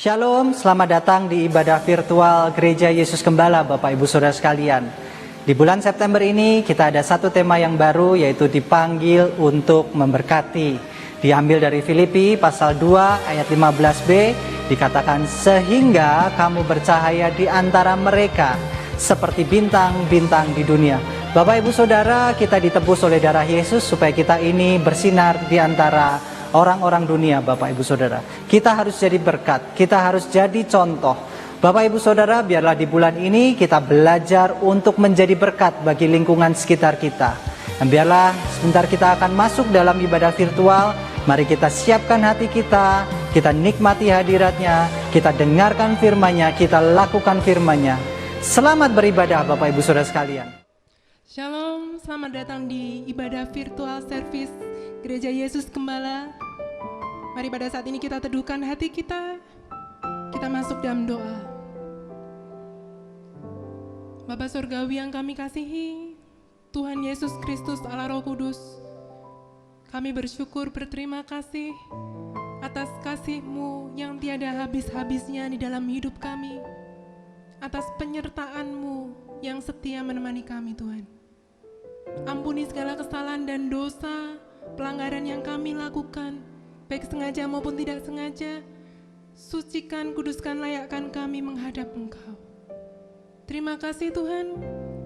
Shalom, selamat datang di ibadah virtual Gereja Yesus Gembala, Bapak Ibu Saudara sekalian. Di bulan September ini kita ada satu tema yang baru, yaitu dipanggil untuk memberkati. Diambil dari Filipi pasal 2 ayat 15b, dikatakan sehingga kamu bercahaya di antara mereka seperti bintang-bintang di dunia. Bapak Ibu Saudara, kita ditebus oleh darah Yesus supaya kita ini bersinar di antara orang-orang dunia. Bapak Ibu Saudara, kita harus jadi berkat, kita harus jadi contoh. Bapak Ibu Saudara, biarlah di bulan ini kita belajar untuk menjadi berkat bagi lingkungan sekitar kita. Dan biarlah sebentar kita akan masuk dalam ibadah virtual. Mari kita siapkan hati kita nikmati hadiratnya, kita dengarkan firman-Nya, kita lakukan firman-Nya. Selamat beribadah Bapak Ibu Saudara sekalian. Shalom, selamat datang di ibadah virtual service Gereja Yesus Gembala. Mari pada saat ini kita teduhkan hati kita masuk dalam doa. Bapa Surgawi yang kami kasihi, Tuhan Yesus Kristus Allah Roh Kudus, kami bersyukur berterima kasih atas kasih-Mu yang tiada habis-habisnya di dalam hidup kami, atas penyertaan-Mu yang setia menemani kami Tuhan. Ampuni segala kesalahan dan dosa, pelanggaran yang kami lakukan, baik sengaja maupun tidak sengaja. Sucikan, kuduskan, layakkan kami menghadap Engkau. Terima kasih Tuhan,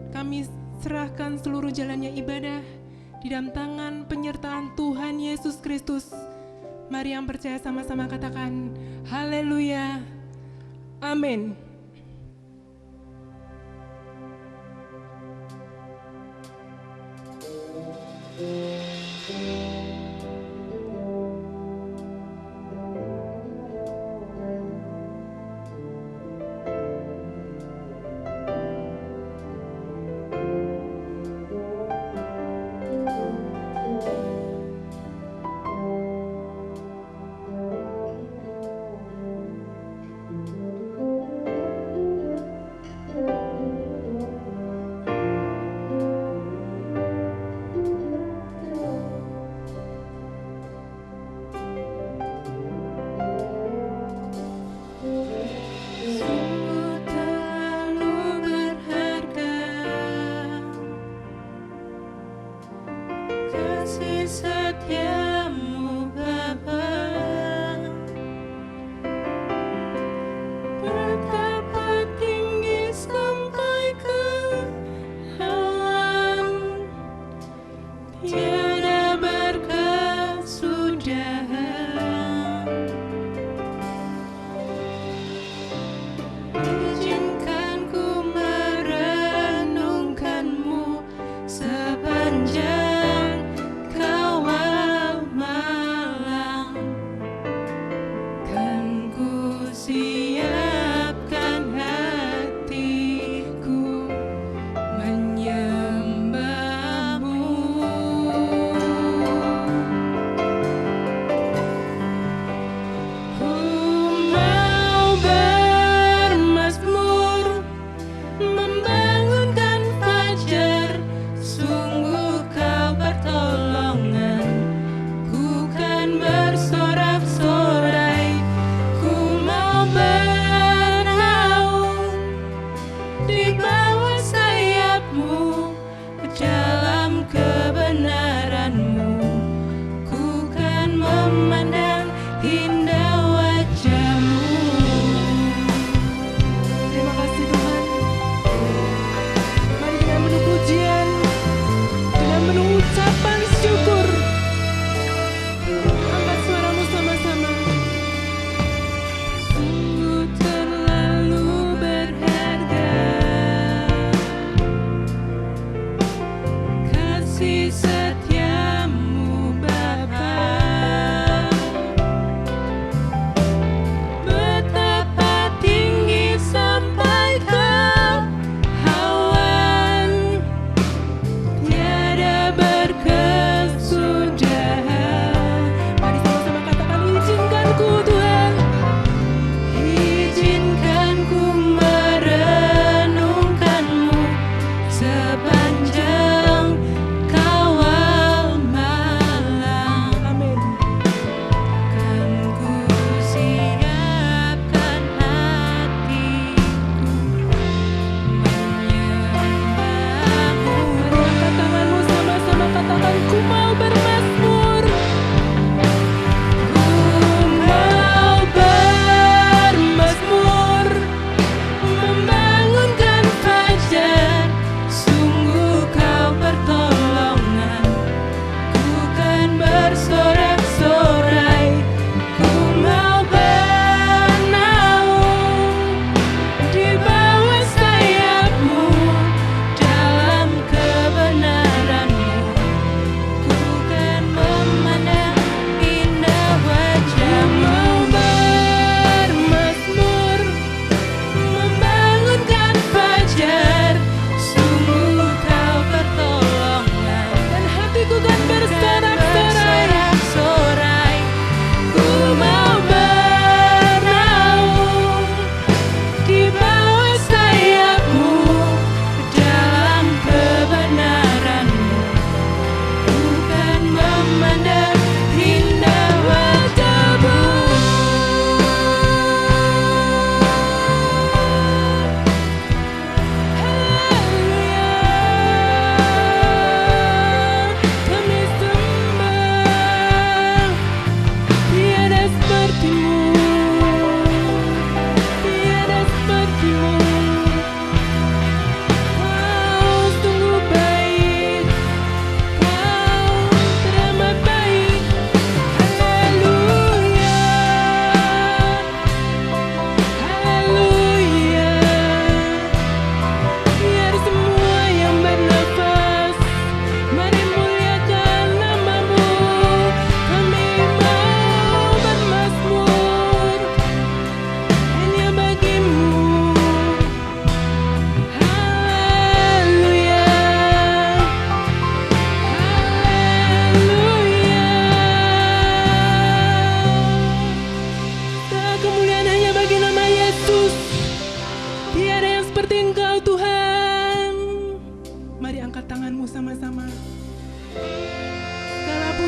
kami serahkan seluruh jalannya ibadah di dalam tangan penyertaan Tuhan Yesus Kristus. Mari yang percaya sama-sama katakan haleluya, amin.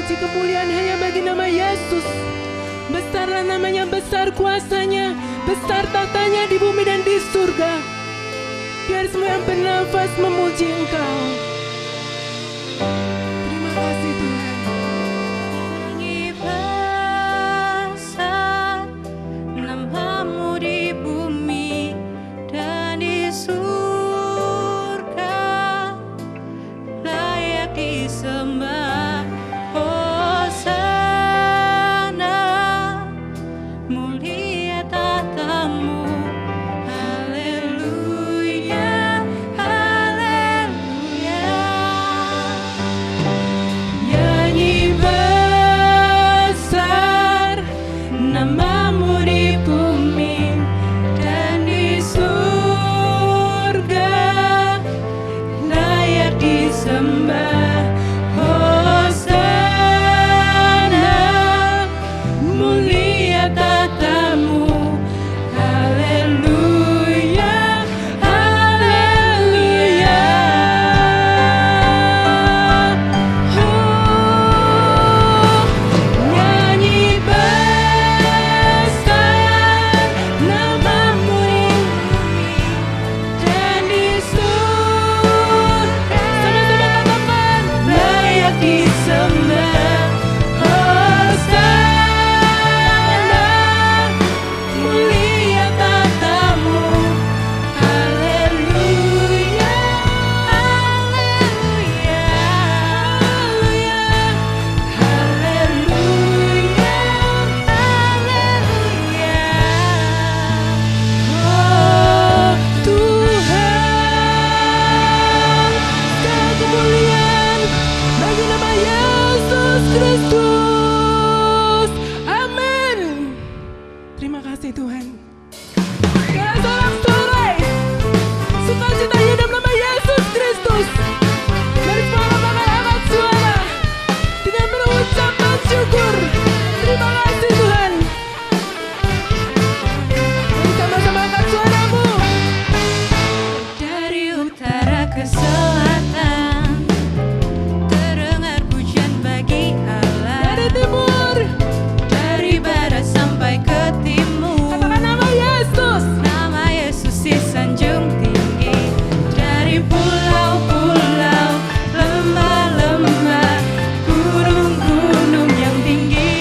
puji kemuliaan hanya bagi nama Yesus. Besarlah namanya, besar kuasanya, besar tatanya di bumi dan di surga. Biar semua yang bernafas memuji Engkau. Terima kasih Tuhan. Tinggi besar namamu di bumi dan di surga, layak disembah. Hosana, mulia tatamu. Haleluya, haleluya. Nyanyi besar namamu di bumi dan di surga, layak disembah. Hosana, mulia tatamu. Haleluya, haleluya. Nyanyi besar namamu di bumi dan di surga. Sama-sama katakan, layak disembah. Hosana, mulia tatamu. Haleluya, haleluya, haleluya, haleluya. Oh Tuhan, segala kemuliaan bagi nama Yesus Kristus. Amin. Terima kasih Tuhan. Segala sorak-sorai sukacita dalam nama Yesus Kristus. Mari semua lambaikan angkat suara dengan berucapan syukur. Terima kasih Tuhan. Mari sama-sama angkat suaramu. Dari utara ke selatan terdengar pujian bagi Allah. Dari timur, dari barat sampai ke timur. Katakan nama Yesus. Nama Yesus disanjung tinggi. Dari pulau-pulau, lembah-lembah, gunung-gunung yang tinggi.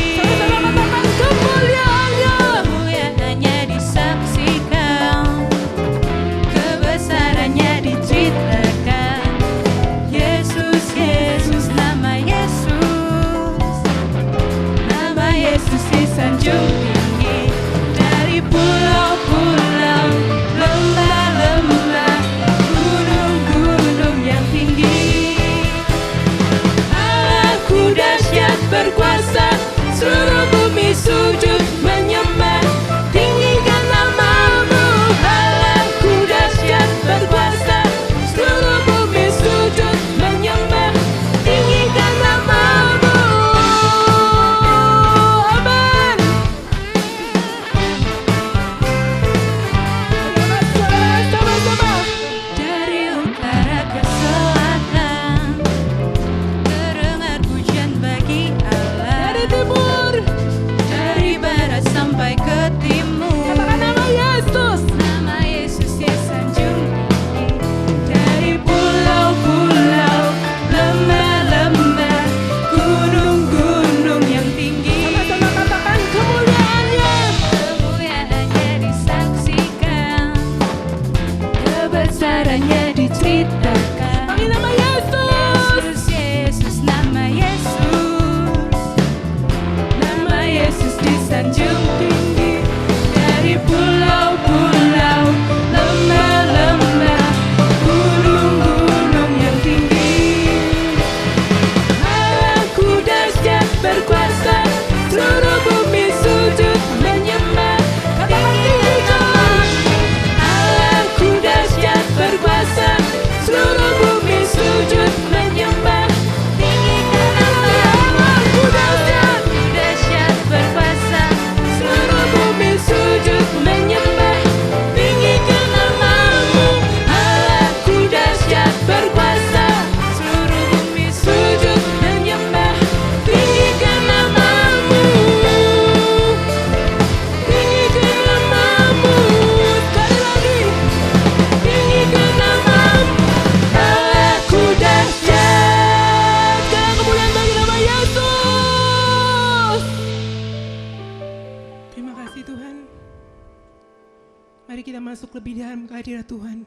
kita masuk lebih dalam kehadirat Tuhan.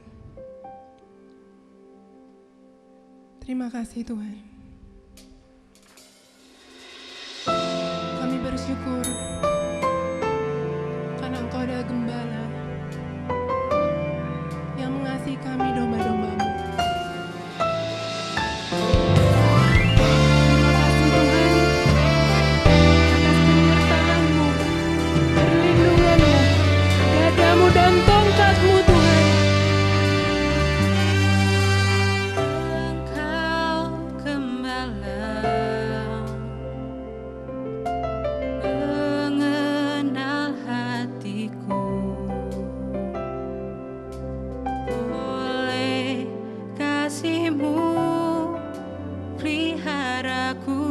Terima kasih Tuhan. Kami bersyukur karena Engkau adalah Gembala yang mengasihi kami domba-domba-Mu. Dan tongkat-Mu Tuhan. Engkau Gembala mengenal hatiku, oleh kasih-Mu peliharaku.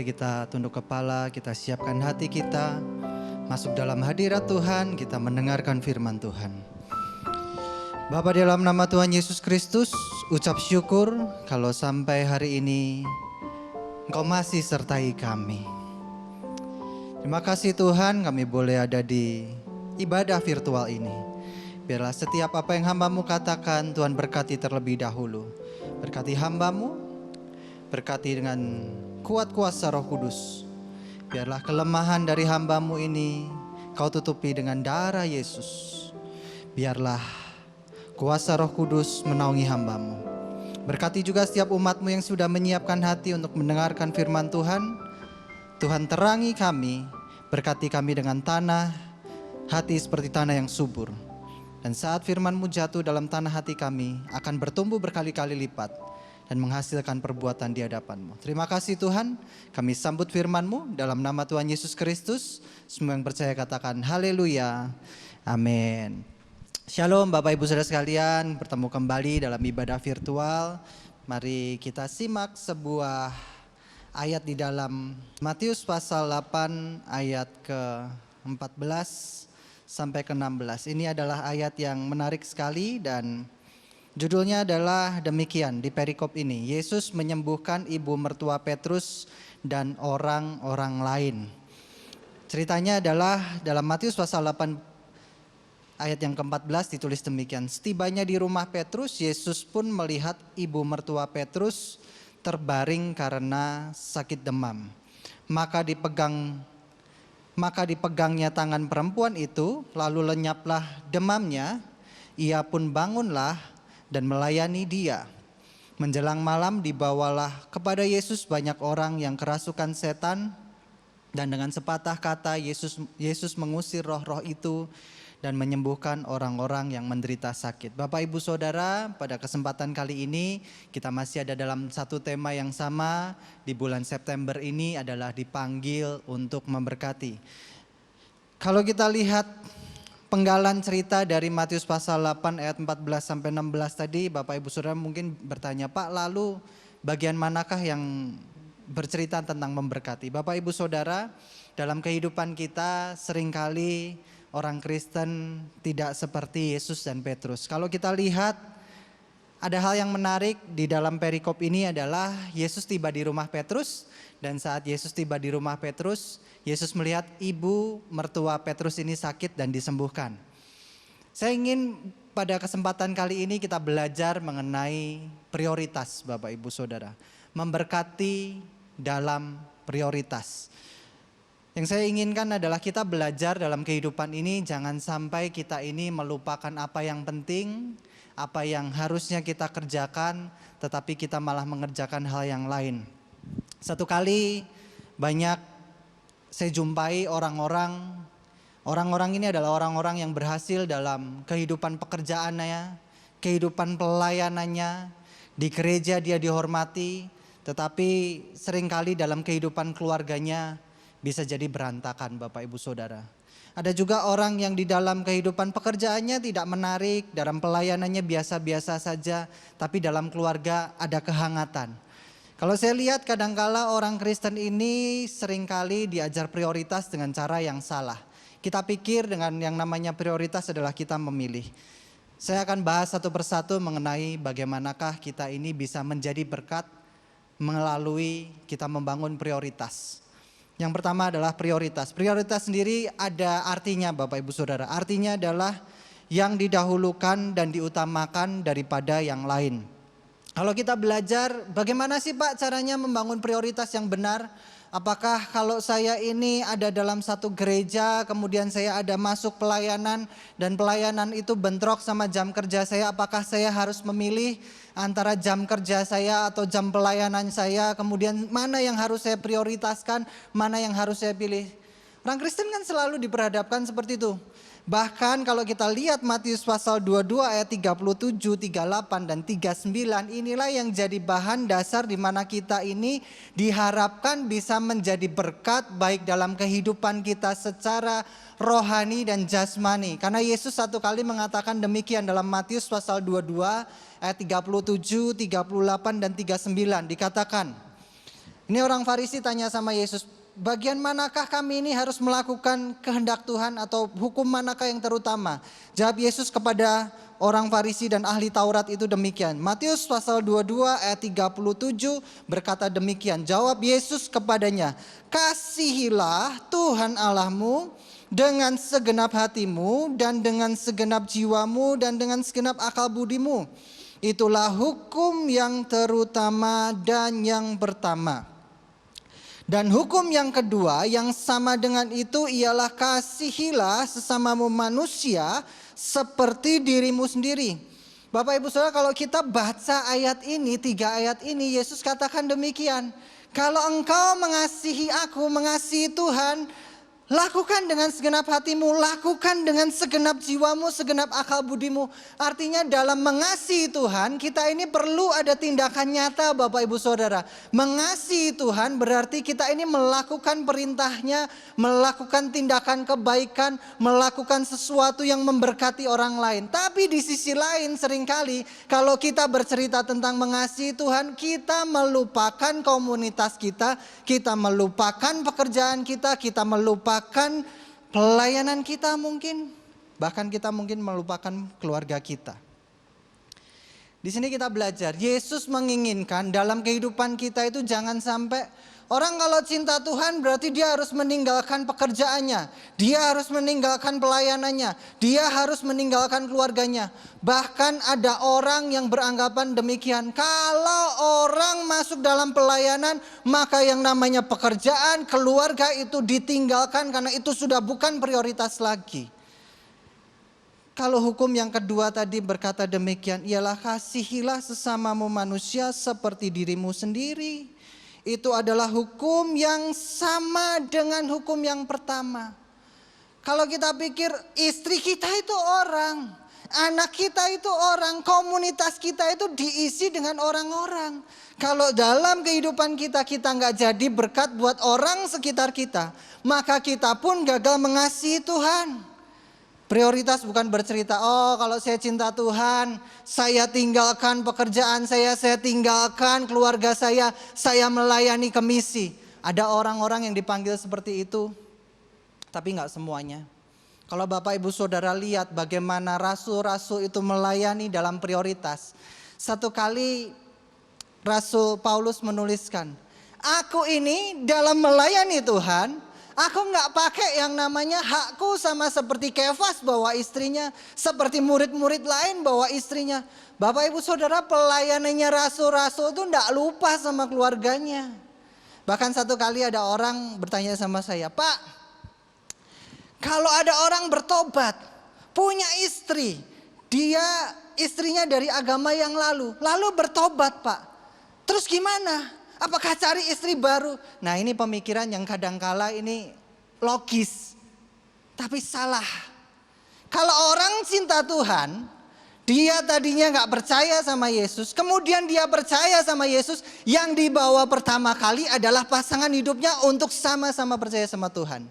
Mari kita tunduk kepala, kita siapkan hati kita, masuk dalam hadirat Tuhan, kita mendengarkan firman Tuhan. Bapa, di dalam nama Tuhan Yesus Kristus, ucap syukur kalau sampai hari ini Engkau masih sertai kami. Terima kasih Tuhan, kami boleh ada di ibadah virtual ini. Biarlah setiap apa yang hamba-Mu katakan, Tuhan berkati terlebih dahulu. Berkati hamba-Mu, berkati dengan kuat kuasa Roh Kudus. Biarlah kelemahan dari hamba-Mu ini Kau tutupi dengan darah Yesus. Biarlah kuasa Roh Kudus menaungi hamba-Mu. Berkati juga setiap umat-Mu yang sudah menyiapkan hati untuk mendengarkan firman Tuhan. Tuhan terangi kami, berkati kami dengan tanah hati seperti tanah yang subur. Dan saat firman-Mu jatuh dalam tanah hati kami, akan bertumbuh berkali-kali lipat dan menghasilkan perbuatan di hadapan-Mu. Terima kasih Tuhan, kami sambut firman-Mu dalam nama Tuhan Yesus Kristus. Semua yang percaya katakan haleluya, amin. Shalom Bapak Ibu Saudara sekalian, bertemu kembali dalam ibadah virtual. Mari kita simak sebuah ayat di dalam Matius pasal 8 ayat ke-14 sampai ke-16. Ini adalah ayat yang menarik sekali dan judulnya adalah demikian di perikop ini. Yesus menyembuhkan ibu mertua Petrus dan orang-orang lain. Ceritanya adalah dalam Matius pasal 8 ayat yang ke-14 ditulis demikian. Setibanya di rumah Petrus, Yesus pun melihat ibu mertua Petrus terbaring karena sakit demam. Maka dipegangnya tangan perempuan itu, lalu lenyaplah demamnya. Ia pun bangunlah dan melayani dia. Menjelang malam dibawalah kepada Yesus banyak orang yang kerasukan setan, dan dengan sepatah kata Yesus mengusir roh-roh itu dan menyembuhkan orang-orang yang menderita sakit. Bapak Ibu Saudara, pada kesempatan kali ini kita masih ada dalam satu tema yang sama. Di bulan September ini adalah dipanggil untuk memberkati. Kalau kita lihat penggalan cerita dari Matius pasal 8 ayat 14 sampai 16 tadi, Bapak Ibu Saudara mungkin bertanya, Pak, lalu bagian manakah yang bercerita tentang memberkati? Bapak Ibu Saudara, dalam kehidupan kita seringkali orang Kristen tidak seperti Yesus dan Petrus. Kalau kita lihat, ada hal yang menarik di dalam perikop ini adalah Yesus tiba di rumah Petrus, dan saat Yesus tiba di rumah Petrus, Yesus melihat ibu mertua Petrus ini sakit dan disembuhkan. Saya ingin pada kesempatan kali ini kita belajar mengenai prioritas Bapak Ibu Saudara. Memberkati dalam prioritas. Yang saya inginkan adalah kita belajar dalam kehidupan ini, jangan sampai kita ini melupakan apa yang penting, apa yang harusnya kita kerjakan, tetapi kita malah mengerjakan hal yang lain. Satu kali banyak saya jumpai orang-orang ini adalah orang-orang yang berhasil dalam kehidupan pekerjaannya, kehidupan pelayanannya, di gereja dia dihormati, tetapi seringkali dalam kehidupan keluarganya bisa jadi berantakan Bapak Ibu Saudara. Ada juga orang yang di dalam kehidupan pekerjaannya tidak menarik, dalam pelayanannya biasa-biasa saja, tapi dalam keluarga ada kehangatan. Kalau saya lihat kadangkala orang Kristen ini seringkali diajar prioritas dengan cara yang salah. Kita pikir dengan yang namanya prioritas adalah kita memilih. Saya akan bahas satu persatu mengenai bagaimanakah kita ini bisa menjadi berkat melalui kita membangun prioritas. Yang pertama adalah prioritas. Prioritas sendiri ada artinya Bapak Ibu Saudara. Artinya adalah yang didahulukan dan diutamakan daripada yang lain. Kalau kita belajar bagaimana sih Pak caranya membangun prioritas yang benar? Apakah kalau saya ini ada dalam satu gereja, kemudian saya ada masuk pelayanan dan pelayanan itu bentrok sama jam kerja saya, apakah saya harus memilih antara jam kerja saya atau jam pelayanan saya, kemudian mana yang harus saya prioritaskan, mana yang harus saya pilih? Orang Kristen kan selalu diperhadapkan seperti itu. Bahkan kalau kita lihat Matius pasal 22 ayat 37, 38 dan 39, inilah yang jadi bahan dasar di mana kita ini diharapkan bisa menjadi berkat baik dalam kehidupan kita secara rohani dan jasmani. Karena Yesus satu kali mengatakan demikian dalam Matius pasal 22 ayat 37, 38 dan 39 dikatakan. Ini orang Farisi tanya sama Yesus, bagian manakah kami ini harus melakukan kehendak Tuhan atau hukum manakah yang terutama? Jawab Yesus kepada orang Farisi dan ahli Taurat itu demikian. Matius pasal 22 ayat 37 berkata demikian. Jawab Yesus kepadanya, kasihilah Tuhan Allahmu dengan segenap hatimu dan dengan segenap jiwamu dan dengan segenap akal budimu. Itulah hukum yang terutama dan yang pertama. Dan hukum yang kedua yang sama dengan itu ialah kasihilah sesamamu manusia seperti dirimu sendiri. Bapak Ibu Saudara, kalau kita baca ayat ini, 3 ayat ini, Yesus katakan demikian. Kalau engkau mengasihi aku, mengasihi Tuhan, lakukan dengan segenap hatimu, lakukan dengan segenap jiwamu, segenap akal budimu. Artinya dalam mengasihi Tuhan, kita ini perlu ada tindakan nyata Bapak Ibu Saudara. Mengasihi Tuhan berarti kita ini melakukan perintahnya, melakukan tindakan kebaikan, melakukan sesuatu yang memberkati orang lain. Tapi di sisi lain seringkali kalau kita bercerita tentang mengasihi Tuhan, kita melupakan komunitas kita melupakan pekerjaan kita melupakan pelayanan kita mungkin, bahkan kita mungkin melupakan keluarga kita. Di sini kita belajar, Yesus menginginkan dalam kehidupan kita itu jangan sampai orang kalau cinta Tuhan berarti dia harus meninggalkan pekerjaannya, dia harus meninggalkan pelayanannya, dia harus meninggalkan keluarganya. Bahkan ada orang yang beranggapan demikian, kalau orang masuk dalam pelayanan maka yang namanya pekerjaan, keluarga itu ditinggalkan karena itu sudah bukan prioritas lagi. Kalau hukum yang kedua tadi berkata demikian, ialah kasihilah sesamamu manusia seperti dirimu sendiri. Itu adalah hukum yang sama dengan hukum yang pertama. Kalau kita pikir istri kita itu orang, anak kita itu orang, komunitas kita itu diisi dengan orang-orang. Kalau dalam kehidupan kita nggak jadi berkat buat orang sekitar kita, maka kita pun gagal mengasihi Tuhan. Prioritas bukan bercerita, oh kalau saya cinta Tuhan, saya tinggalkan pekerjaan saya tinggalkan keluarga saya melayani ke misi. Ada orang-orang yang dipanggil seperti itu, tapi nggak semuanya. Kalau Bapak Ibu Saudara lihat bagaimana rasul-rasul itu melayani dalam prioritas. Satu kali Rasul Paulus menuliskan, aku ini dalam melayani Tuhan, aku nggak pakai yang namanya hakku sama seperti Kefas bawa istrinya, seperti murid-murid lain bawa istrinya. Bapak Ibu Saudara, pelayanannya rasul-rasul itu nggak lupa sama keluarganya. Bahkan satu kali ada orang bertanya sama saya, Pak, kalau ada orang bertobat, punya istri, dia istrinya dari agama yang lalu bertobat Pak, terus gimana? Apakah cari istri baru? Nah ini pemikiran yang kadangkala ini logis, tapi salah. Kalau orang cinta Tuhan, dia tadinya gak percaya sama Yesus, kemudian dia percaya sama Yesus, yang dibawa pertama kali adalah pasangan hidupnya untuk sama-sama percaya sama Tuhan.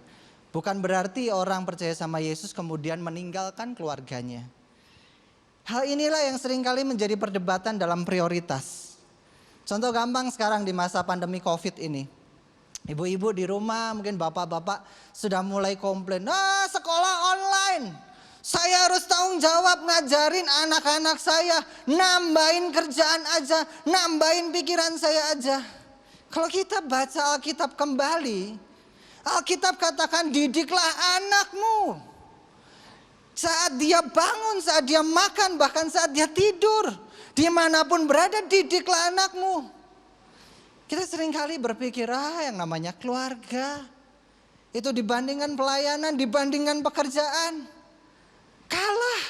Bukan berarti orang percaya sama Yesus kemudian meninggalkan keluarganya. Hal inilah yang seringkali menjadi perdebatan dalam prioritas. Contoh gampang sekarang di masa pandemi COVID ini. Ibu-ibu di rumah, mungkin bapak-bapak sudah mulai komplain. Sekolah online. Saya harus tanggung jawab ngajarin anak-anak saya. Nambahin kerjaan aja, nambahin pikiran saya aja. Kalau kita baca Alkitab kembali, Alkitab katakan didiklah anakmu. Saat dia bangun, saat dia makan, bahkan saat dia tidur. Dimanapun berada, didiklah anakmu. Kita seringkali berpikir, yang namanya keluarga, itu dibandingkan pelayanan, dibandingkan pekerjaan, kalah.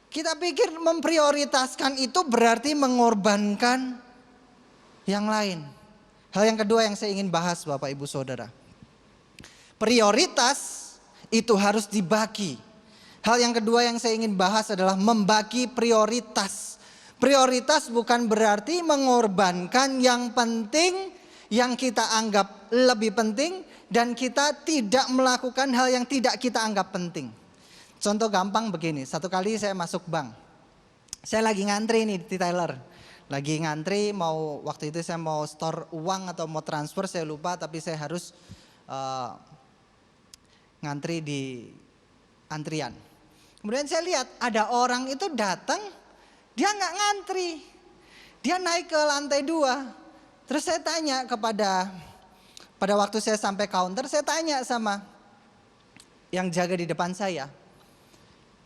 Kita pikir memprioritaskan itu berarti mengorbankan yang lain. Hal yang kedua yang saya ingin bahas Bapak Ibu Saudara. Prioritas itu harus dibagi. Hal yang kedua yang saya ingin bahas adalah membagi prioritas. Prioritas bukan berarti mengorbankan yang penting, yang kita anggap lebih penting, dan kita tidak melakukan hal yang tidak kita anggap penting. Contoh gampang begini, satu kali saya masuk bank. Saya lagi ngantri nih di teller. Lagi ngantri waktu itu saya mau store uang atau mau transfer, saya lupa, tapi saya harus ngantri di antrian. Kemudian saya lihat ada orang itu datang, dia nggak ngantri, dia naik ke lantai 2. Terus saya tanya pada waktu saya sampai counter, saya tanya sama yang jaga di depan saya,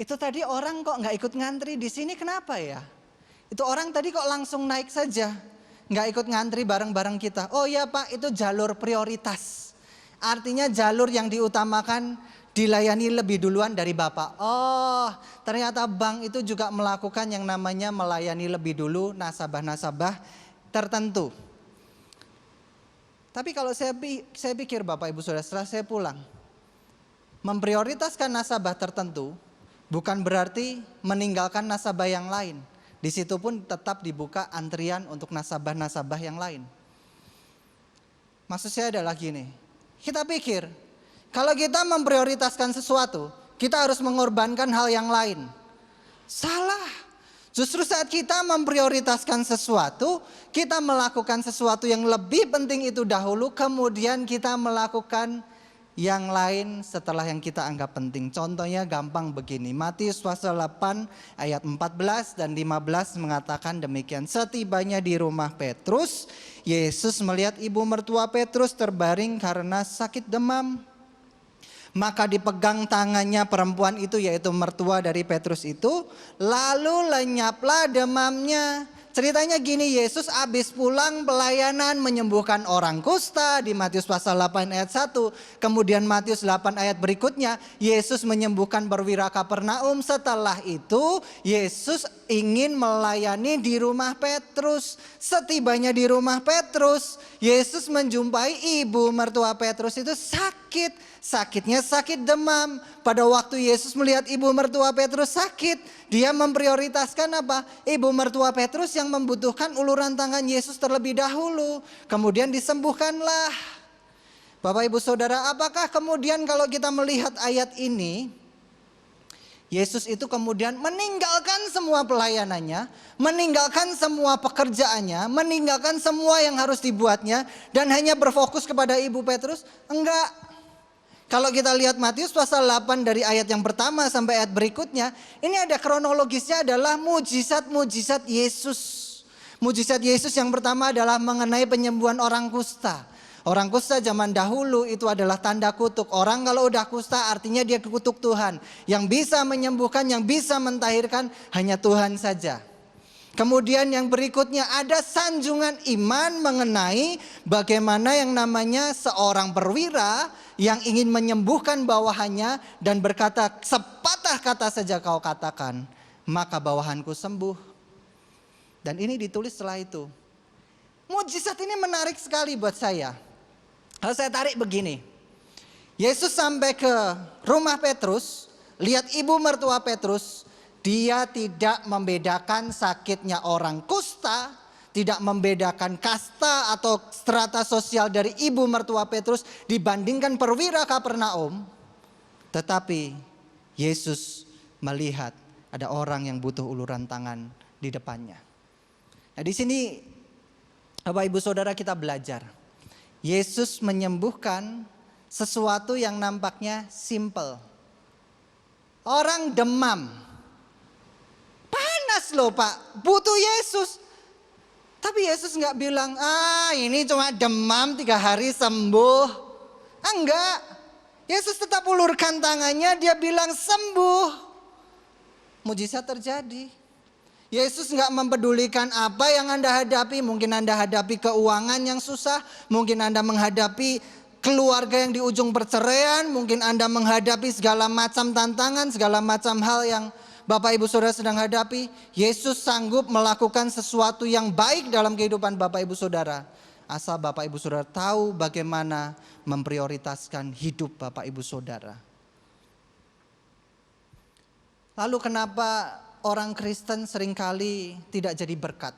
itu tadi orang kok nggak ikut ngantri di sini, kenapa ya? Itu orang tadi kok langsung naik saja, nggak ikut ngantri bareng-bareng kita. Oh iya Pak, itu jalur prioritas. Artinya jalur yang diutamakan dilayani lebih duluan dari Bapak. Oh, ternyata bank itu juga melakukan yang namanya melayani lebih dulu nasabah-nasabah tertentu. Tapi kalau saya pikir Bapak Ibu Saudara, setelah saya pulang, memprioritaskan nasabah tertentu bukan berarti meninggalkan nasabah yang lain. Di situ pun tetap dibuka antrian untuk nasabah-nasabah yang lain. Maksud saya adalah gini, kita pikir kalau kita memprioritaskan sesuatu, kita harus mengorbankan hal yang lain. Salah. Justru saat kita memprioritaskan sesuatu, kita melakukan sesuatu yang lebih penting itu dahulu, kemudian kita melakukan yang lain setelah yang kita anggap penting. Contohnya gampang begini, Matius pasal 8 ayat 14 dan 15 mengatakan demikian. Setibanya di rumah Petrus, Yesus melihat ibu mertua Petrus terbaring karena sakit demam. Maka dipegang tangannya perempuan itu, yaitu mertua dari Petrus itu, lalu lenyaplah demamnya. Ceritanya gini, Yesus habis pulang pelayanan menyembuhkan orang kusta di Matius pasal 8 ayat 1. Kemudian Matius 8 ayat berikutnya, Yesus menyembuhkan perwira Kapernaum. Setelah itu Yesus ingin melayani di rumah Petrus. Setibanya di rumah Petrus, Yesus menjumpai ibu mertua Petrus itu sakit. Sakitnya sakit demam. Pada waktu Yesus melihat ibu mertua Petrus sakit, dia memprioritaskan apa? Ibu mertua Petrus yang membutuhkan uluran tangan Yesus terlebih dahulu. Kemudian disembuhkanlah. Bapak Ibu Saudara, apakah kemudian kalau kita melihat ayat ini, Yesus itu kemudian meninggalkan semua pelayanannya, meninggalkan semua pekerjaannya, meninggalkan semua yang harus dibuatnya, dan hanya berfokus kepada ibu Petrus? Enggak. Kalau kita lihat Matius pasal 8 dari ayat yang pertama sampai ayat berikutnya, ini ada kronologisnya adalah mujizat-mujizat Yesus. Mujizat Yesus yang pertama adalah mengenai penyembuhan orang kusta. Orang kusta zaman dahulu itu adalah tanda kutuk. Orang kalau udah kusta artinya dia kutuk Tuhan. Yang bisa menyembuhkan, yang bisa mentahirkan hanya Tuhan saja. Kemudian yang berikutnya ada sanjungan iman mengenai bagaimana yang namanya seorang perwira yang ingin menyembuhkan bawahannya dan berkata, sepatah kata saja kau katakan, maka bawahanku sembuh. Dan ini ditulis setelah itu. Mujizat ini menarik sekali buat saya. Kalau saya tarik begini, Yesus sampai ke rumah Petrus, lihat ibu mertua Petrus, dia tidak membedakan sakitnya orang kusta, tidak membedakan kasta atau strata sosial dari ibu mertua Petrus dibandingkan perwira Kapernaum. Tetapi Yesus melihat ada orang yang butuh uluran tangan di depannya. Nah, di sini Bapak Ibu Saudara kita belajar. Yesus menyembuhkan sesuatu yang nampaknya simple. Orang demam. Panas loh Pak, butuh Yesus. Tapi Yesus nggak bilang, ini cuma demam 3 hari sembuh. Enggak. Yesus tetap ulurkan tangannya, dia bilang sembuh. Mujizat terjadi. Yesus nggak mempedulikan apa yang Anda hadapi. Mungkin Anda hadapi keuangan yang susah. Mungkin Anda menghadapi keluarga yang di ujung perceraian. Mungkin Anda menghadapi segala macam tantangan, segala macam hal yang Bapak Ibu Saudara sedang hadapi. Yesus sanggup melakukan sesuatu yang baik dalam kehidupan Bapak Ibu Saudara. Asal Bapak Ibu Saudara tahu bagaimana memprioritaskan hidup Bapak Ibu Saudara. Lalu kenapa orang Kristen seringkali tidak jadi berkat?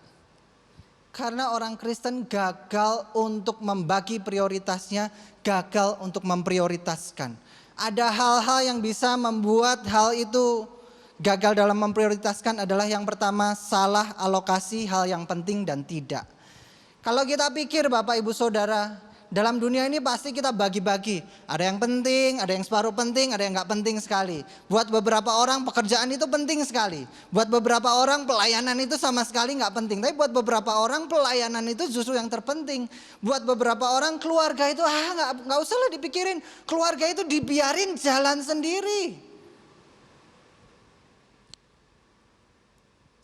Karena orang Kristen gagal untuk membagi prioritasnya, gagal untuk memprioritaskan. Ada hal-hal yang bisa membuat hal itu gagal dalam memprioritaskan adalah yang pertama, salah alokasi hal yang penting dan tidak. Kalau kita pikir Bapak Ibu Saudara, dalam dunia ini pasti kita bagi-bagi. Ada yang penting, ada yang separuh penting, ada yang gak penting sekali. Buat beberapa orang pekerjaan itu penting sekali. Buat beberapa orang pelayanan itu sama sekali gak penting. Tapi buat beberapa orang pelayanan itu justru yang terpenting. Buat beberapa orang keluarga itu gak usah lah dipikirin. Keluarga itu dibiarin jalan sendiri.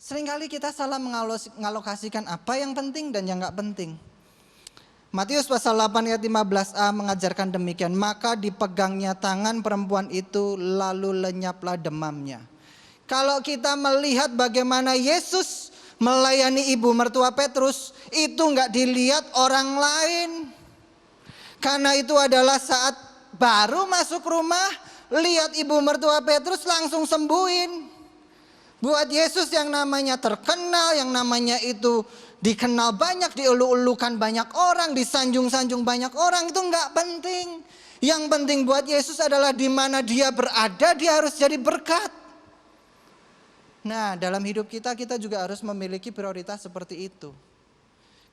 Seringkali kita salah mengalokasikan apa yang penting dan yang gak penting. Matius pasal 8 ayat 15a mengajarkan demikian. Maka dipegangnya tangan perempuan itu lalu lenyaplah demamnya. Kalau kita melihat bagaimana Yesus melayani ibu mertua Petrus, itu gak dilihat orang lain. Karena itu adalah saat baru masuk rumah, lihat ibu mertua Petrus langsung sembuhin. Buat Yesus yang namanya terkenal, yang namanya itu dikenal banyak, dielu-elukan banyak orang, disanjung-sanjung banyak orang, itu nggak penting. Yang penting buat Yesus adalah di mana dia berada, dia harus jadi berkat. Nah, dalam hidup kita juga harus memiliki prioritas seperti itu.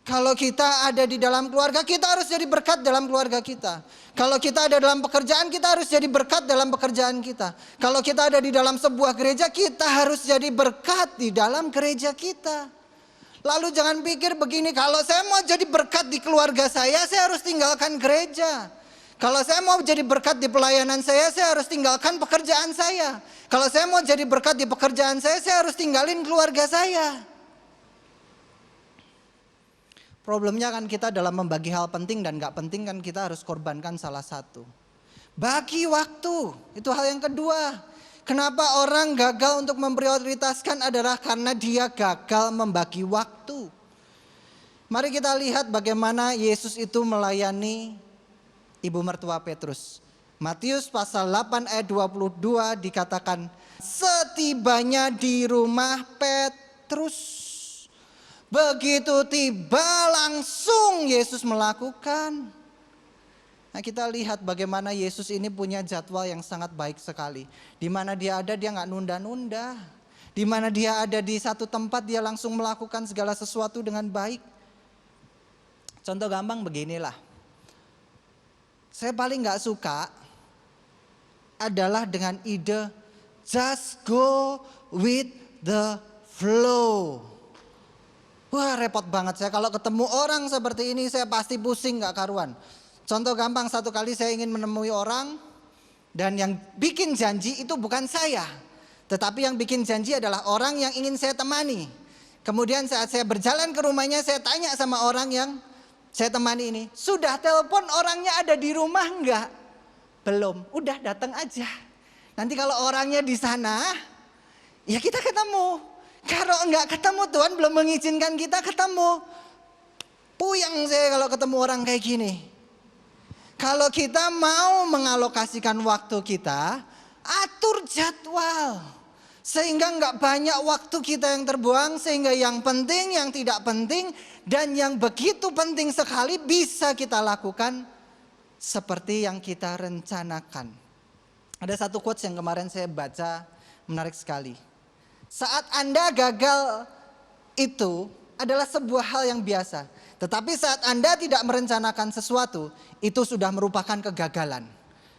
Kalau kita ada di dalam keluarga, kita harus jadi berkat dalam keluarga kita. Kalau kita ada dalam pekerjaan, kita harus jadi berkat dalam pekerjaan kita. Kalau kita ada di dalam sebuah gereja, kita harus jadi berkat di dalam gereja kita. Lalu jangan pikir begini, kalau saya mau jadi berkat di keluarga saya harus tinggalkan gereja. Kalau saya mau jadi berkat di pelayanan saya harus tinggalkan pekerjaan saya. Kalau saya mau jadi berkat di pekerjaan saya harus tinggalin keluarga saya. Problemnya kan kita dalam membagi hal penting dan gak penting kan kita harus korbankan salah satu. Bagi waktu, itu hal yang kedua. Kenapa orang gagal untuk memprioritaskan adalah karena dia gagal membagi waktu. Mari kita lihat bagaimana Yesus itu melayani ibu mertua Petrus. Matius pasal 8 ayat 22 dikatakan, setibanya di rumah Petrus, begitu tiba langsung Yesus melakukan. Nah, kita lihat bagaimana Yesus ini punya jadwal yang sangat baik sekali. Di mana dia ada, dia nggak nunda-nunda. Di mana dia ada di satu tempat, dia langsung melakukan segala sesuatu dengan baik. Contoh gampang beginilah. Saya paling nggak suka adalah dengan ide just go with the flow. Wah, repot banget saya kalau ketemu orang seperti ini, saya pasti pusing nggak karuan. Contoh gampang, satu kali saya ingin menemui orang dan yang bikin janji itu bukan saya. Tetapi yang bikin janji adalah orang yang ingin saya temani. Kemudian saat saya berjalan ke rumahnya, saya tanya sama orang yang saya temani ini, sudah telepon orangnya ada di rumah enggak? Belum, udah datang aja. Nanti kalau orangnya di sana, ya kita ketemu. Kalau enggak ketemu, Tuhan belum mengizinkan kita ketemu. Puyeng saya kalau ketemu orang kayak gini. Kalau kita mau mengalokasikan waktu kita, atur jadwal. Sehingga nggak banyak waktu kita yang terbuang, sehingga yang penting, yang tidak penting, dan yang begitu penting sekali bisa kita lakukan seperti yang kita rencanakan. Ada satu quotes yang kemarin saya baca, menarik sekali. Saat Anda gagal itu adalah sebuah hal yang biasa. Tetapi saat Anda tidak merencanakan sesuatu, itu sudah merupakan kegagalan.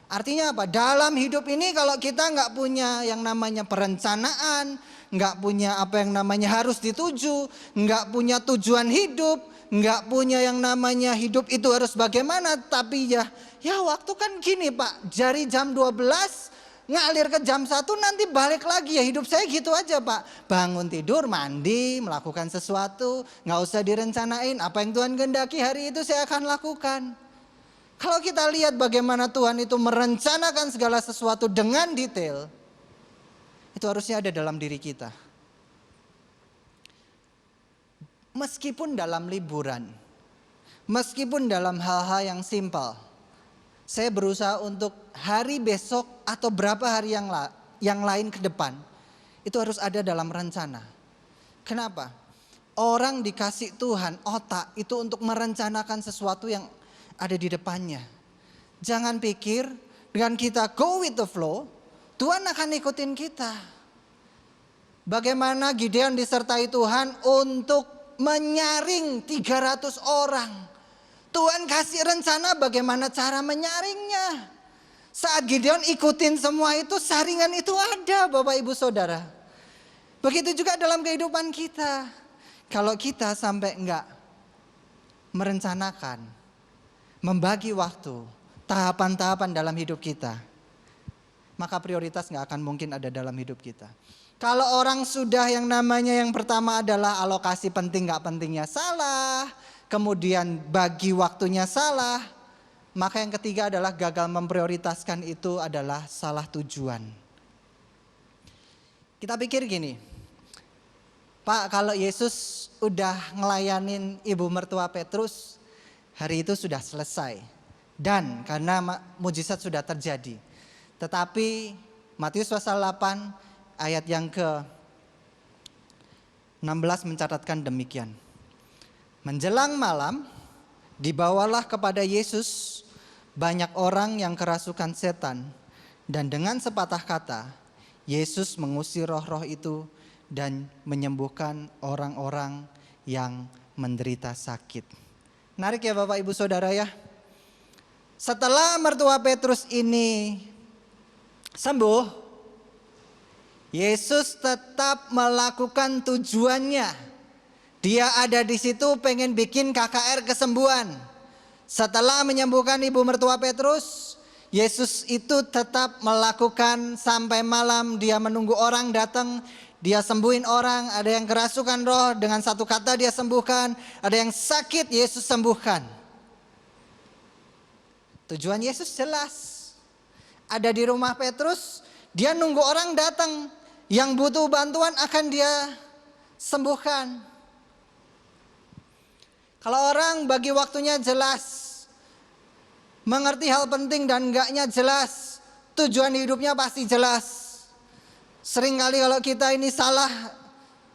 Artinya apa? Dalam hidup ini kalau kita nggak punya yang namanya perencanaan, nggak punya apa yang namanya harus dituju, nggak punya tujuan hidup, nggak punya yang namanya hidup itu harus bagaimana. Tapi ya waktu kan gini Pak, dari jam 12 ngalir ke jam 1 nanti balik lagi, ya hidup saya gitu aja Pak. Bangun tidur, mandi, melakukan sesuatu, gak usah direncanain. Apa yang Tuhan kehendaki hari itu saya akan lakukan. Kalau kita lihat bagaimana Tuhan itu merencanakan segala sesuatu dengan detail, itu harusnya ada dalam diri kita. Meskipun dalam liburan, meskipun dalam hal-hal yang simpel, saya berusaha untuk hari besok atau berapa hari yang lain ke depan, itu harus ada dalam rencana. Kenapa? Orang dikasih Tuhan otak itu untuk merencanakan sesuatu yang ada di depannya. Jangan pikir dengan kita go with the flow, Tuhan akan ikutin kita. Bagaimana Gideon disertai Tuhan untuk menyaring 300 orang. Tuhan kasih rencana bagaimana cara menyaringnya. Saat Gideon ikutin semua itu, saringan itu ada Bapak Ibu Saudara. Begitu juga dalam kehidupan kita. Kalau kita sampai enggak merencanakan, membagi waktu, tahapan-tahapan dalam hidup kita, maka prioritas enggak akan mungkin ada dalam hidup kita. Kalau orang sudah yang namanya yang pertama adalah alokasi penting enggak pentingnya salah, kemudian bagi waktunya salah, maka yang ketiga adalah gagal memprioritaskan itu adalah salah tujuan. Kita pikir gini, Pak, kalau Yesus udah ngelayanin ibu mertua Petrus, hari itu sudah selesai. Dan karena mujizat sudah terjadi. Tetapi Matius pasal 8 ayat yang ke-16 mencatatkan demikian. Menjelang malam, dibawalah kepada Yesus banyak orang yang kerasukan setan, dan dengan sepatah kata Yesus mengusir roh-roh itu dan menyembuhkan orang-orang yang menderita sakit. Menarik ya Bapak Ibu Saudara ya. Setelah mertua Petrus ini sembuh, Yesus tetap melakukan tujuannya. Dia ada di situ pengen bikin KKR kesembuhan. Setelah menyembuhkan ibu mertua Petrus, Yesus itu tetap melakukan sampai malam. Dia menunggu orang datang, dia sembuhin orang. Ada yang kerasukan roh, dengan satu kata dia sembuhkan. Ada yang sakit, Yesus sembuhkan. Tujuan Yesus jelas. Ada di rumah Petrus, dia nunggu orang datang. Yang butuh bantuan akan dia sembuhkan. Kalau orang bagi waktunya jelas, mengerti hal penting dan enggaknya jelas, tujuan hidupnya pasti jelas. Seringkali kalau kita ini salah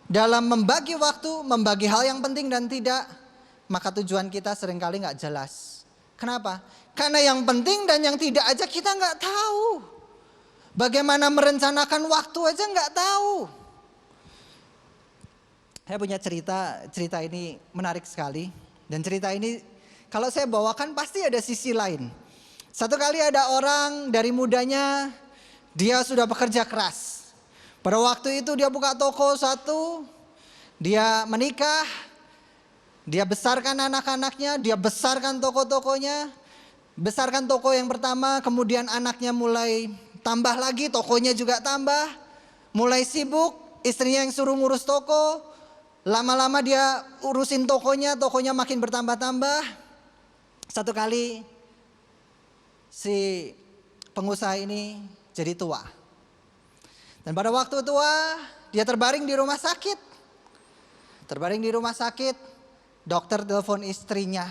dalam membagi waktu, membagi hal yang penting dan tidak, maka tujuan kita seringkali enggak jelas. Kenapa? Karena yang penting dan yang tidak aja kita enggak tahu. Bagaimana merencanakan waktu aja enggak tahu. Saya punya cerita ini menarik sekali. Dan cerita ini kalau saya bawakan pasti ada sisi lain. Satu kali ada orang dari mudanya, dia sudah bekerja keras. Pada waktu itu dia buka toko satu, dia menikah, dia besarkan anak-anaknya, dia besarkan toko-tokonya. Besarkan toko yang pertama, kemudian anaknya mulai tambah lagi, tokonya juga tambah. Mulai sibuk, istrinya yang suruh ngurus toko. Lama-lama dia urusin tokonya makin bertambah-tambah. Satu kali si pengusaha ini jadi tua. Dan pada waktu tua, dia terbaring di rumah sakit. Terbaring di rumah sakit, dokter telepon istrinya.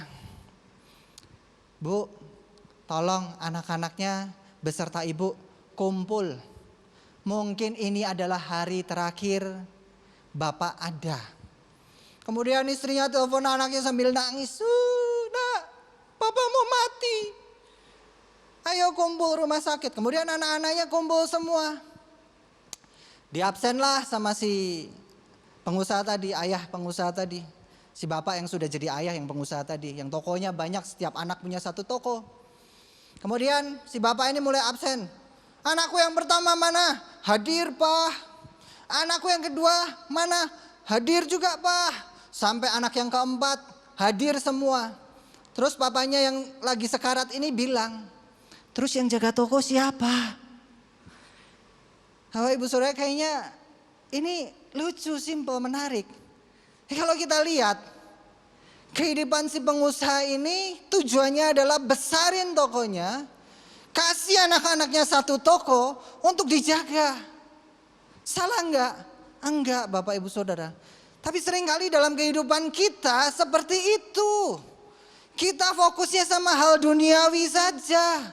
Bu, tolong anak-anaknya beserta ibu kumpul. Mungkin ini adalah hari terakhir Bapak ada. Kemudian istrinya telepon anaknya sambil nangis. Nak, Papa mau mati. Ayo kumpul rumah sakit. Kemudian anak-anaknya kumpul semua. Diabsenlah sama si pengusaha tadi, ayah pengusaha tadi. Si bapak yang sudah jadi ayah yang pengusaha tadi. Yang tokonya banyak, setiap anak punya satu toko. Kemudian si bapak ini mulai absen. Anakku yang pertama mana? Hadir Pak. Anakku yang kedua mana? Hadir juga Pak. Sampai anak yang keempat hadir semua. Terus papanya yang lagi sekarat ini bilang, terus yang jaga toko siapa? Bapak Ibu Saudara, kayaknya ini lucu, simpel, menarik. Kalau kita lihat kehidupan si pengusaha ini tujuannya adalah besarin tokonya, kasih anak-anaknya satu toko untuk dijaga. Salah enggak? Enggak Bapak Ibu Saudara. Tapi seringkali dalam kehidupan kita seperti itu. Kita fokusnya sama hal duniawi saja.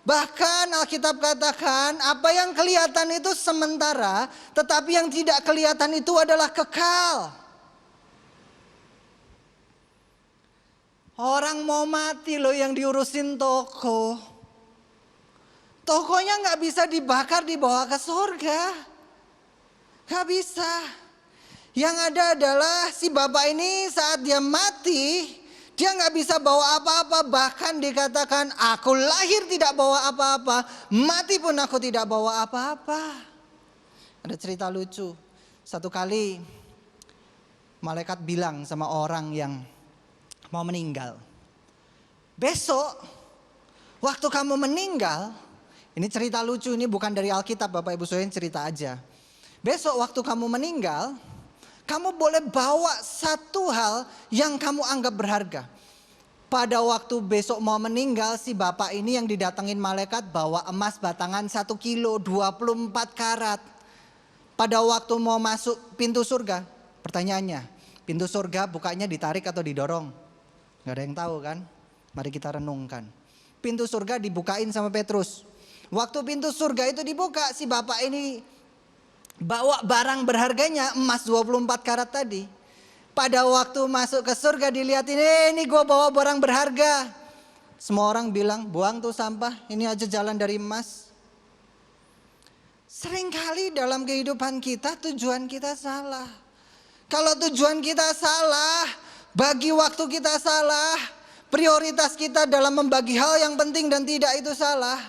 Bahkan Alkitab katakan apa yang kelihatan itu sementara, tetapi yang tidak kelihatan itu adalah kekal. Orang mau mati loh yang diurusin toko. Tokonya gak bisa dibakar dibawa ke surga. Gak bisa. Yang ada adalah si bapak ini saat dia mati, dia gak bisa bawa apa-apa. Bahkan dikatakan, aku lahir tidak bawa apa-apa, mati pun aku tidak bawa apa-apa. Ada cerita lucu. Satu kali malaikat bilang sama orang yang mau meninggal, besok waktu kamu meninggal, ini cerita lucu, ini bukan dari Alkitab Bapak Ibu Saudara, cerita aja. Besok waktu kamu meninggal, kamu boleh bawa satu hal yang kamu anggap berharga. Pada waktu besok mau meninggal, si bapak ini yang didatengin malaikat bawa emas batangan 1 kilo 24 karat. Pada waktu mau masuk pintu surga, pertanyaannya, pintu surga bukanya ditarik atau didorong? Gak ada yang tahu kan? Mari kita renungkan. Pintu surga dibukain sama Petrus. Waktu pintu surga itu dibuka, si bapak ini bawa barang berharganya, emas 24 karat tadi. Pada waktu masuk ke surga dilihatin, ini gue bawa barang berharga. Semua orang bilang, buang tuh sampah, ini aja jalan dari emas. Seringkali dalam kehidupan kita tujuan kita salah. Kalau tujuan kita salah, bagi waktu kita salah, prioritas kita dalam membagi hal yang penting dan tidak itu salah,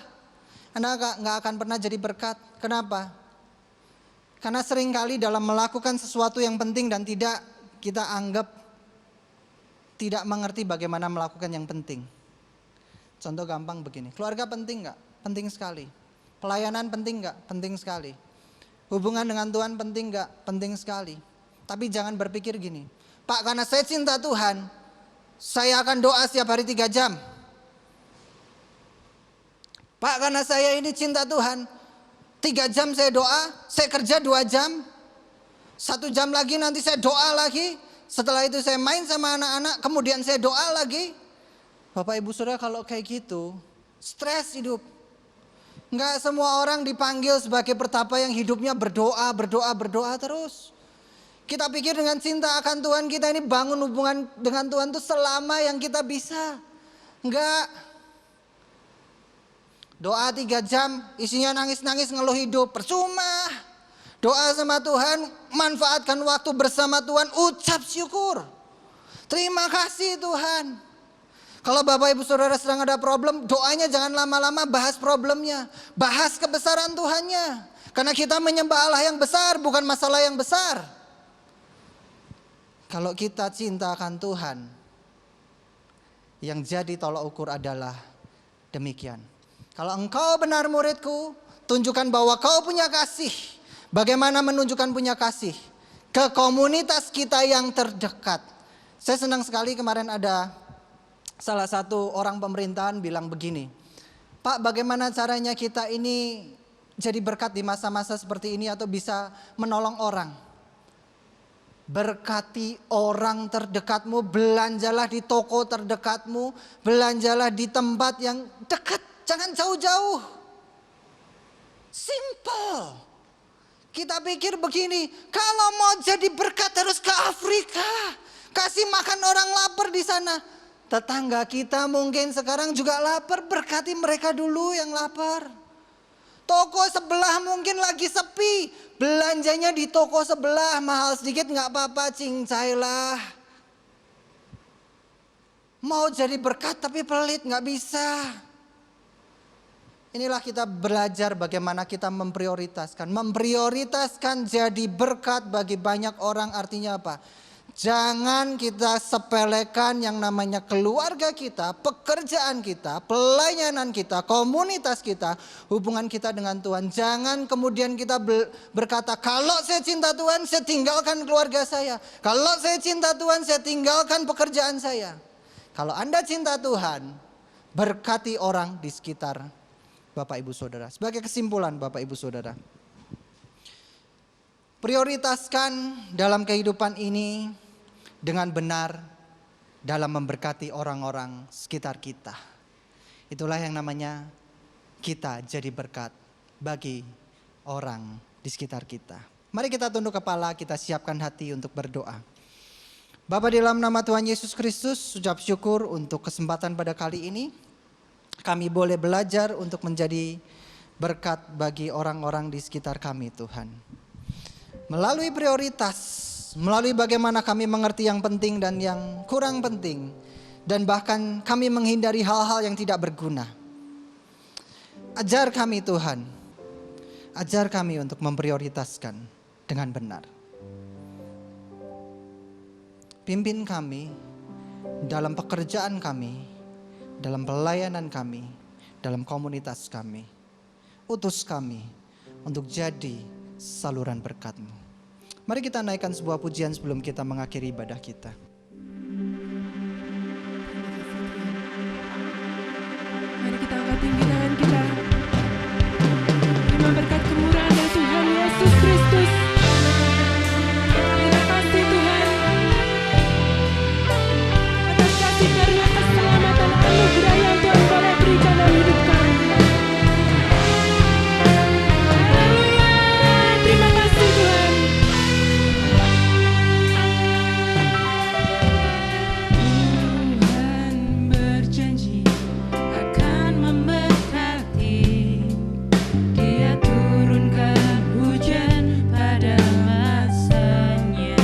Anda gak akan pernah jadi berkat. Kenapa? Karena seringkali dalam melakukan sesuatu yang penting dan tidak, kita anggap tidak mengerti bagaimana melakukan yang penting. Contoh gampang begini, keluarga penting gak? Penting sekali. Pelayanan penting gak? Penting sekali. Hubungan dengan Tuhan penting gak? Penting sekali. Tapi jangan berpikir gini, Pak, karena saya cinta Tuhan, saya akan doa setiap hari 3 jam. Pak, karena saya ini cinta Tuhan, 3 jam saya doa, saya kerja 2 jam. 1 jam lagi nanti saya doa lagi. Setelah itu saya main sama anak-anak, kemudian saya doa lagi. Bapak Ibu Saudara, kalau kayak gitu, stres hidup. Enggak semua orang dipanggil sebagai pertapa yang hidupnya berdoa terus. Kita pikir dengan cinta akan Tuhan kita ini bangun hubungan dengan Tuhan itu selama yang kita bisa. Enggak. Doa 3 jam isinya nangis-nangis ngeluh hidup, percuma. Doa sama Tuhan, manfaatkan waktu bersama Tuhan, ucap syukur. Terima kasih Tuhan. Kalau Bapak Ibu Saudara sedang ada problem, doanya jangan lama-lama bahas problemnya. Bahas kebesaran Tuhannya. Karena kita menyembah Allah yang besar, bukan masalah yang besar. Kalau kita cinta akan Tuhan, yang jadi tolak ukur adalah demikian. Kalau engkau benar muridku, tunjukkan bahwa kau punya kasih. Bagaimana menunjukkan punya kasih? Ke komunitas kita yang terdekat. Saya senang sekali kemarin ada salah satu orang pemerintahan bilang begini, Pak, bagaimana caranya kita ini jadi berkat di masa-masa seperti ini atau bisa menolong orang? Berkati orang terdekatmu, belanjalah di toko terdekatmu, belanjalah di tempat yang dekat, jangan jauh-jauh. Simple. Kita pikir begini, kalau mau jadi berkat harus ke Afrika, kasih makan orang lapar di sana. Tetangga kita mungkin sekarang juga lapar, berkati mereka dulu yang lapar. Toko sebelah mungkin lagi sepi, belanjanya di toko sebelah, mahal sedikit gak apa-apa, cincailah. Mau jadi berkat tapi pelit gak bisa. Inilah kita belajar bagaimana kita memprioritaskan. Memprioritaskan jadi berkat bagi banyak orang artinya apa? Jangan kita sepelekan yang namanya keluarga kita, pekerjaan kita, pelayanan kita, komunitas kita, hubungan kita dengan Tuhan. Jangan kemudian kita berkata, kalau saya cinta Tuhan, saya tinggalkan keluarga saya. Kalau saya cinta Tuhan, saya tinggalkan pekerjaan saya. Kalau Anda cinta Tuhan, berkati orang di sekitar Bapak Ibu Saudara. Sebagai kesimpulan Bapak Ibu Saudara, prioritaskan dalam kehidupan ini dengan benar dalam memberkati orang-orang sekitar kita. Itulah yang namanya kita jadi berkat bagi orang di sekitar kita. Mari kita tunduk kepala, kita siapkan hati untuk berdoa. Bapa, di dalam nama Tuhan Yesus Kristus, ucap syukur untuk kesempatan pada kali ini. Kami boleh belajar untuk menjadi berkat bagi orang-orang di sekitar kami, Tuhan. melalui prioritas, melalui bagaimana kami mengerti yang penting dan yang kurang penting, dan bahkan kami menghindari hal-hal yang tidak berguna. Ajar kami Tuhan, ajar kami untuk memprioritaskan dengan benar. Pimpin kami dalam pekerjaan kami, dalam pelayanan kami, dalam komunitas kami. Utus kami untuk jadi saluran berkat-Mu. Mari kita naikkan sebuah pujian sebelum kita mengakhiri ibadah kita. Mari kita angkat tinggi tangan kita. Terima berkat kemurahan dari Tuhan Yesus Kristus. Terima kasih Tuhan atas kasih karunia keselamatan anugerah yang Tuhan boleh berikan dalam hidup kami. Haleluya, terima kasih Tuhan. Tuhan berjanji akan memberkati. Dia turunkan hujan pada masanya.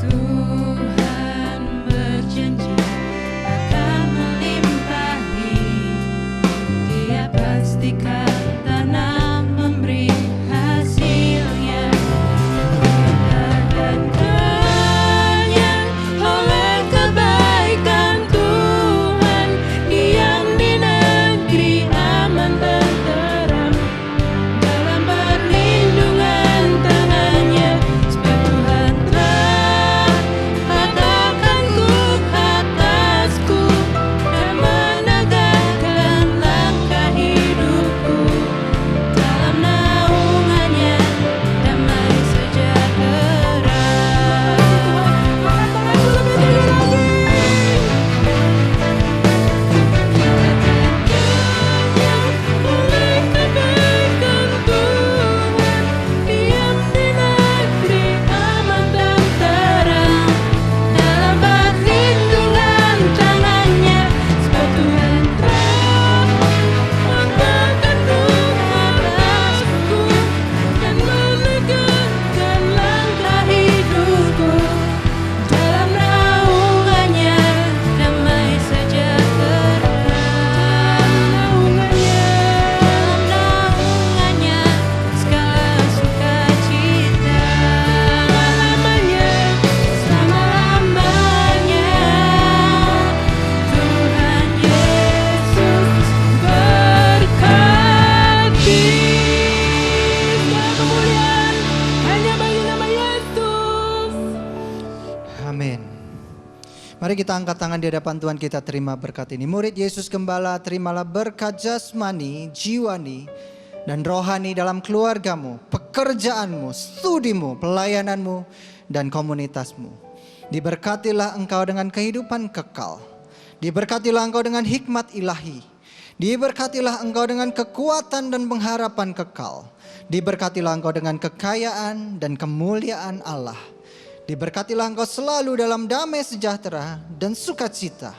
Tuhan berjanji akan melimpahi. Dia pastikan tanah memberi hasilnya. Dan kenyang oleh kebaikan Tuhan, diam di negeri aman tenteram dalam perlindungan tangannya. Sebab Tuhan telah katakanku atasku dan menegakkan langkah hidupku. Dalam naungannya damai sejahtera. Oleh kebaikan Tuhan, diam di negeri aman tenteram dalam perlindungan tangannya. Sebab Tuhan telah katakanku atasku dan menegakkan langkah hidupku. Dalam naungannya damai sejahtera. Dalam naungannya segala sukacita. Selama-lamanya Tuhan Yesus berkati. Segala kemuliaan hanya bagi nama Yesus. Amin. Mari kita angkat tangan di hadapan Tuhan, kita terima berkat ini. Murid Yesus Gembala, terimalah berkat jasmani, jiwani, dan rohani dalam keluargamu, pekerjaanmu, studimu, pelayananmu, dan komunitasmu. Diberkatilah engkau dengan kehidupan kekal. Diberkatilah engkau dengan hikmat ilahi. Diberkatilah engkau dengan kekuatan dan pengharapan kekal. Diberkatilah engkau dengan kekayaan dan kemuliaan Allah. Diberkatilah engkau selalu dalam damai sejahtera dan sukacita.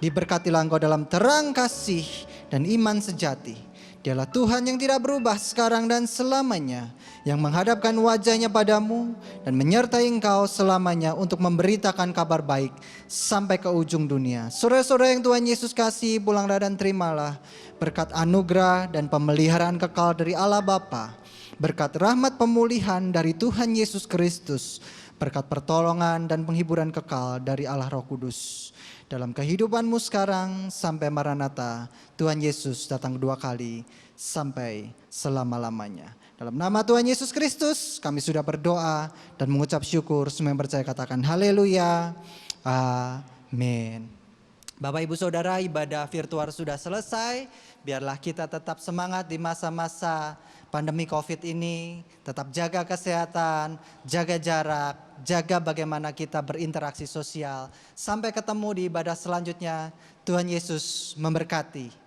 Diberkatilah engkau dalam terang kasih dan iman sejati. Dialah Tuhan yang tidak berubah sekarang dan selamanya, yang menghadapkan wajahnya padamu dan menyertai engkau selamanya untuk memberitakan kabar baik sampai ke ujung dunia. Saudara-saudara yang Tuhan Yesus kasih, pulanglah dan terimalah berkat anugerah dan pemeliharaan kekal dari Allah Bapa, berkat rahmat pemulihan dari Tuhan Yesus Kristus, berkat pertolongan dan penghiburan kekal dari Allah Roh Kudus. Dalam kehidupanmu sekarang sampai Maranatha, Tuhan Yesus datang kedua kali sampai selama-lamanya. Dalam nama Tuhan Yesus Kristus kami sudah berdoa dan mengucap syukur. Semua yang percaya katakan haleluya. Amin. Bapak Ibu Saudara, ibadah virtual sudah selesai. Biarlah kita tetap semangat di masa-masa pandemi COVID ini. Tetap jaga kesehatan, jaga jarak, jaga bagaimana kita berinteraksi sosial. Sampai ketemu di ibadah selanjutnya. Tuhan Yesus memberkati.